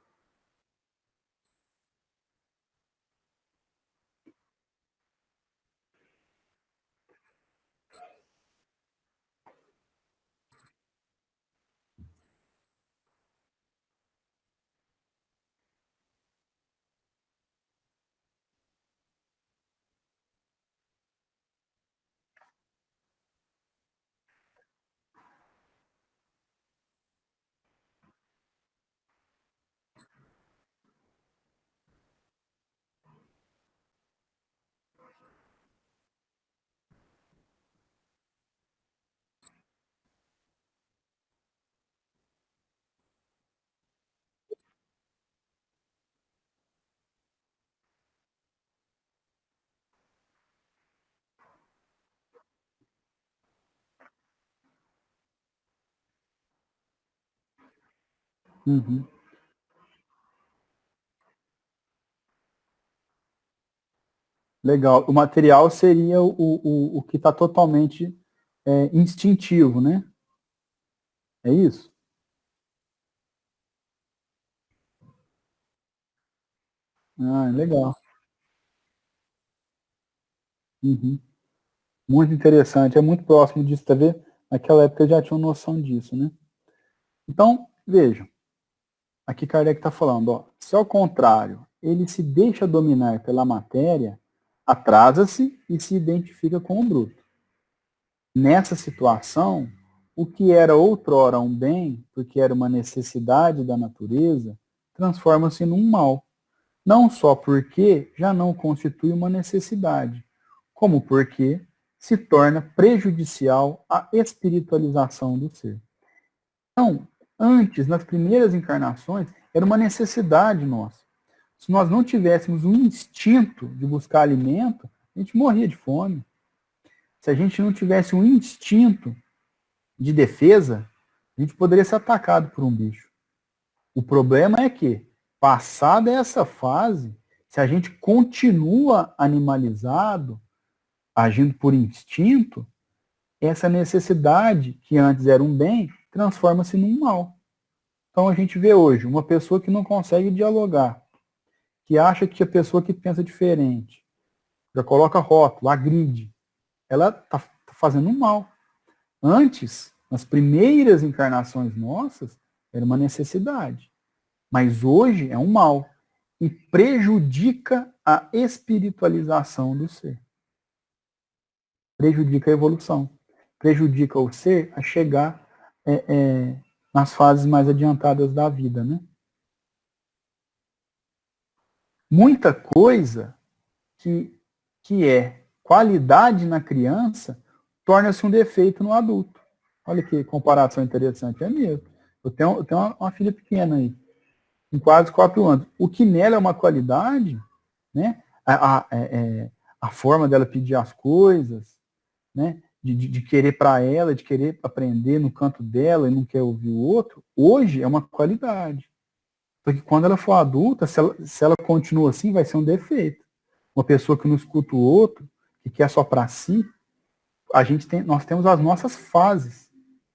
Uhum. Legal. O material seria o que está totalmente instintivo, né? É isso? Ah, legal. Uhum. Muito interessante. É muito próximo disso, tá vendo? Naquela época eu já tinha noção disso, né? Então, vejam. Aqui Kardec está falando, ó, se ao contrário, ele se deixa dominar pela matéria, atrasa-se e se identifica com o bruto. Nessa situação, o que era outrora um bem, porque era uma necessidade da natureza, transforma-se num mal. Não só porque já não constitui uma necessidade, como porque se torna prejudicial à espiritualização do ser. Então, antes, nas primeiras encarnações, era uma necessidade nossa. Se nós não tivéssemos um instinto de buscar alimento, a gente morria de fome. Se a gente não tivesse um instinto de defesa, a gente poderia ser atacado por um bicho. O problema é que, passada essa fase, se a gente continua animalizado, agindo por instinto, essa necessidade, que antes era um bem, transforma-se num mal. Então a gente vê hoje uma pessoa que não consegue dialogar, que acha que a pessoa que pensa diferente, já coloca rótulo, agride, ela está fazendo um mal. Antes, nas primeiras encarnações nossas, era uma necessidade. Mas hoje é um mal. E prejudica a espiritualização do ser. Prejudica a evolução. Prejudica o ser a chegar nas fases mais adiantadas da vida, né? Muita coisa que é qualidade na criança torna-se um defeito no adulto. Olha que comparação interessante, é mesmo. Eu tenho uma filha pequena aí, com quase 4 anos. O que nela é uma qualidade, né? A forma dela pedir as coisas, né? De querer para ela, de querer aprender no canto dela e não quer ouvir o outro, hoje é uma qualidade. Porque quando ela for adulta, se ela continua assim, vai ser um defeito. Uma pessoa que não escuta o outro, que quer só para si, nós temos as nossas fases,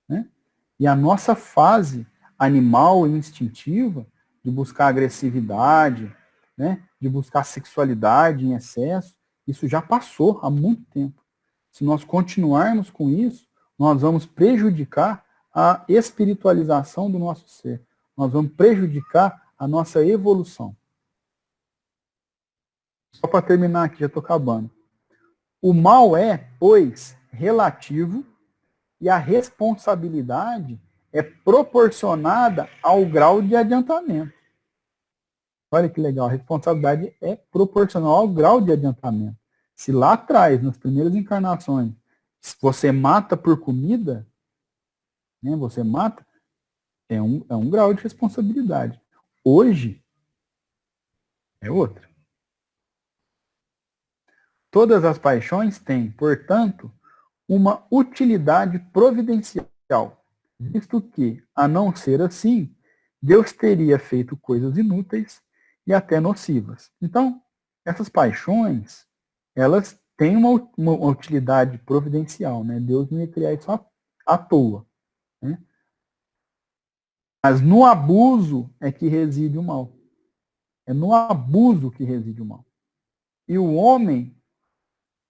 né? E a nossa fase animal e instintiva de buscar agressividade, né? De buscar sexualidade em excesso, isso já passou há muito tempo. Se nós continuarmos com isso, nós vamos prejudicar a espiritualização do nosso ser. Nós vamos prejudicar a nossa evolução. Só para terminar aqui, já estou acabando. O mal é, pois, relativo e a responsabilidade é proporcionada ao grau de adiantamento. Olha que legal, a responsabilidade é proporcional ao grau de adiantamento. Se lá atrás, nas primeiras encarnações, você mata por comida, né, você mata, é um grau de responsabilidade. Hoje, é outro. Todas as paixões têm, portanto, uma utilidade providencial, visto que, a não ser assim, Deus teria feito coisas inúteis e até nocivas. Então, essas paixões, elas têm uma utilidade providencial, né? Deus não ia criar isso à toa, né? Mas no abuso é que reside o mal. É no abuso que reside o mal. E o homem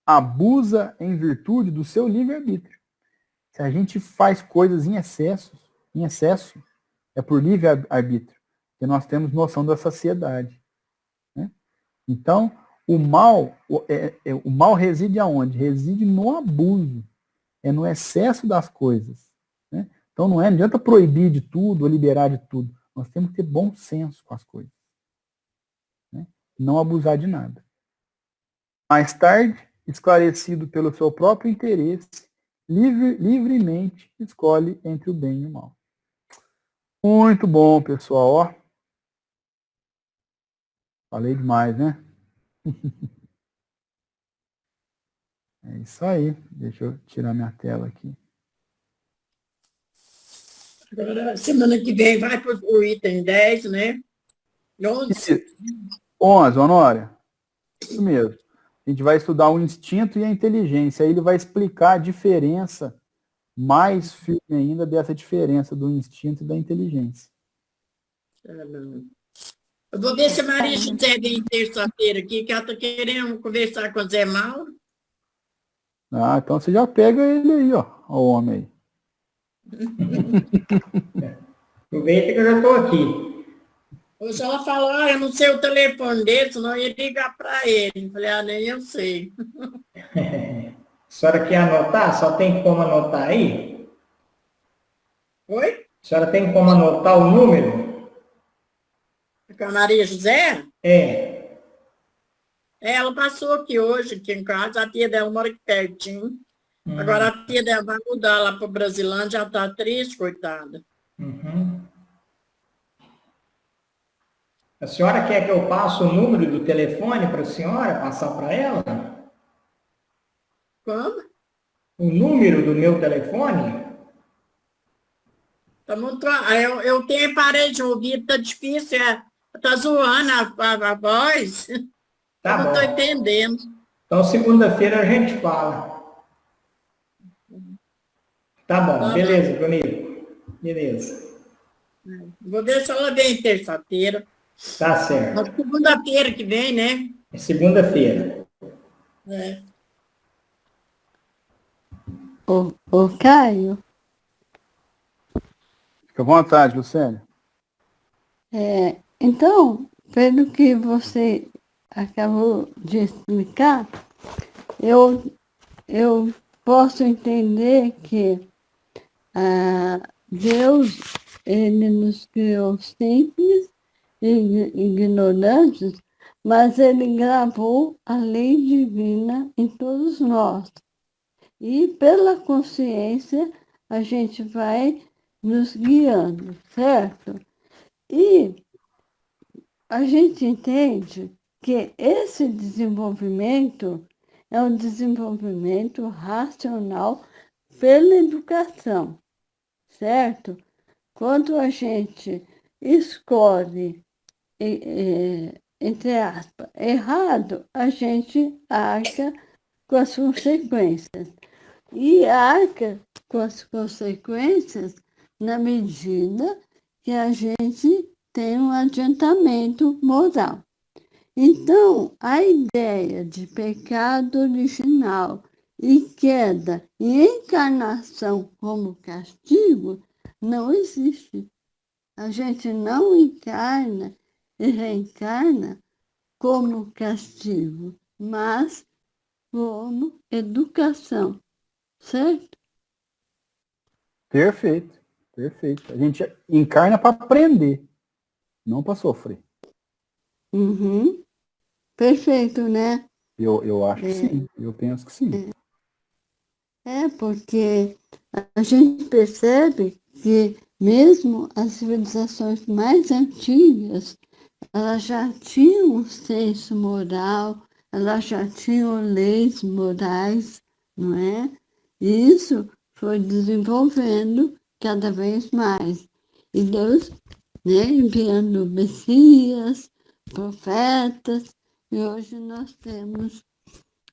abusa em virtude do seu livre-arbítrio. Se a gente faz coisas em excesso, é por livre-arbítrio, que nós temos noção da saciedade, né? Então, o mal reside aonde? Reside no abuso, é no excesso das coisas, né? Então, não adianta proibir de tudo ou liberar de tudo. Nós temos que ter bom senso com as coisas, né? Não abusar de nada. Mais tarde, esclarecido pelo seu próprio interesse, livremente escolhe entre o bem e o mal. Muito bom, pessoal. Ó, falei demais, né? É isso aí. Deixa eu tirar minha tela aqui. Agora, semana que vem vai para o item 10, né? 11. 11, Honória. Isso mesmo. A gente vai estudar o instinto e a inteligência. Aí ele vai explicar a diferença mais firme ainda dessa diferença do instinto e da inteligência. Eu vou ver se a Maria José vem terça-feira aqui, que ela está querendo conversar com o Zé Mauro. Ah, então você já pega ele aí, ó, o homem aí. Aproveita que eu já estou aqui. Hoje ela falou, eu não sei o telefone dele, senão eu ia ligar para ele. Eu falei, nem eu sei. A senhora quer anotar? Só tem como anotar aí? Oi? A senhora tem como anotar o número? Com a Maria José? É. Ela passou aqui hoje, aqui em casa, a tia dela mora aqui pertinho. Agora a tia dela vai mudar lá para o Brasilândia, já está triste, coitada. Uhum. A senhora quer que eu passe o número do telefone para a senhora, passar para ela? Como? O número do meu telefone? Tá muito... eu tenho parede de ouvido, tá difícil, tá zoando a voz. Eu Tá não estou bom. entendendo. Então, segunda-feira a gente fala. Tá bom, Tá bom. beleza, Tonico. Beleza. Vou ver se ela vem terça-feira. Tá Na certo. segunda-feira que vem, né? É segunda-feira. É. Ô, Caio, Fica à vontade, Lucélia. então, pelo que você acabou de explicar, eu, eu posso entender que Deus, ele nos criou simples e ignorantes, mas ele gravou a lei divina em todos nós. E pela consciência, a gente vai nos guiando, certo? E a gente entende que esse desenvolvimento é um desenvolvimento racional pela educação, certo? Quando a gente escolhe, entre aspas, errado, a gente arca com as consequências. E arca com as consequências na medida que a gente tem um adiantamento moral. Então, a ideia de pecado original e queda e encarnação como castigo não existe. A gente não encarna e reencarna como castigo, mas como educação, certo? Perfeito, perfeito. A gente encarna para aprender, não para sofrer. Uhum. Perfeito, né? Eu acho que sim, eu penso que sim. Porque a gente percebe que mesmo as civilizações mais antigas, elas já tinham um senso moral, elas já tinham leis morais, não é? E isso foi desenvolvendo cada vez mais. E Deus, né, enviando Messias, profetas, e hoje nós temos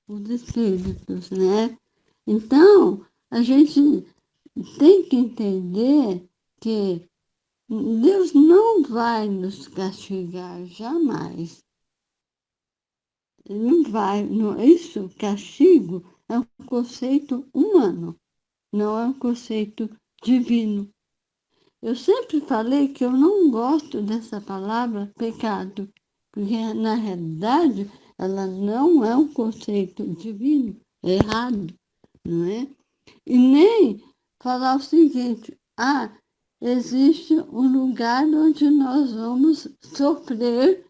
os espíritos, né? Então, a gente tem que entender que Deus não vai nos castigar jamais. Ele não vai. Isso, castigo, é um conceito humano, não é um conceito divino. Eu sempre falei que eu não gosto dessa palavra pecado, porque na realidade ela não é um conceito divino, é errado, não é? E nem falar o seguinte, existe um lugar onde nós vamos sofrer,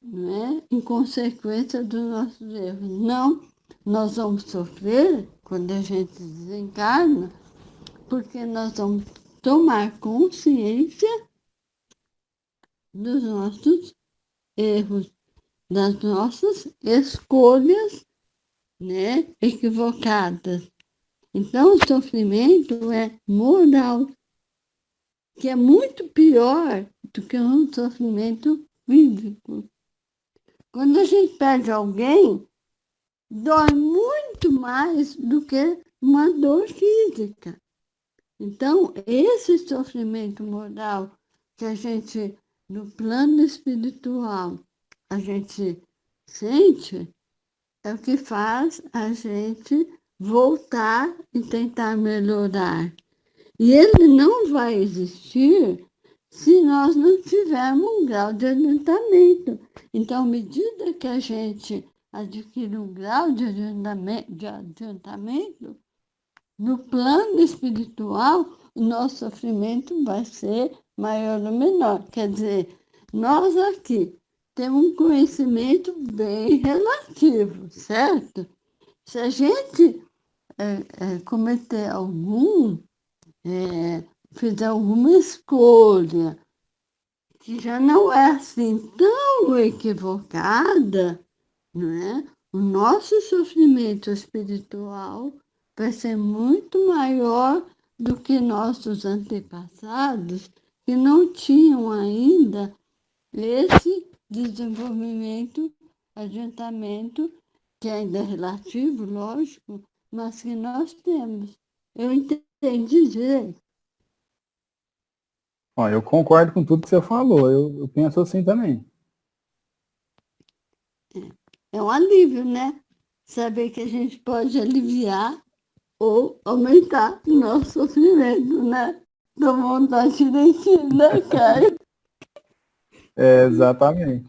né, em consequência dos nossos erros. Não, nós vamos sofrer quando a gente desencarna, porque nós vamos tomar consciência dos nossos erros, das nossas escolhas, né, equivocadas. Então, o sofrimento é moral, que é muito pior do que um sofrimento físico. Quando a gente perde alguém, dói muito mais do que uma dor física. Então, esse sofrimento moral que a gente, no plano espiritual, a gente sente, é o que faz a gente voltar e tentar melhorar. E ele não vai existir se nós não tivermos um grau de adiantamento. Então, à medida que a gente adquire um grau de adiantamento, no plano espiritual, o nosso sofrimento vai ser maior ou menor. Quer dizer, nós aqui temos um conhecimento bem relativo, certo? Se a gente cometer algum fizer alguma escolha que já não é assim tão equivocada, não é? O nosso sofrimento espiritual vai ser muito maior do que nossos antepassados, que não tinham ainda esse desenvolvimento, adiantamento, que ainda é relativo, lógico, mas que nós temos. Eu entendi direito. Ó, eu concordo com tudo que você falou, eu penso assim também. É um alívio, né? Saber que a gente pode aliviar ou aumentar o nosso sofrimento, né? Dá vontade de mentir, né, Caio? É, exatamente.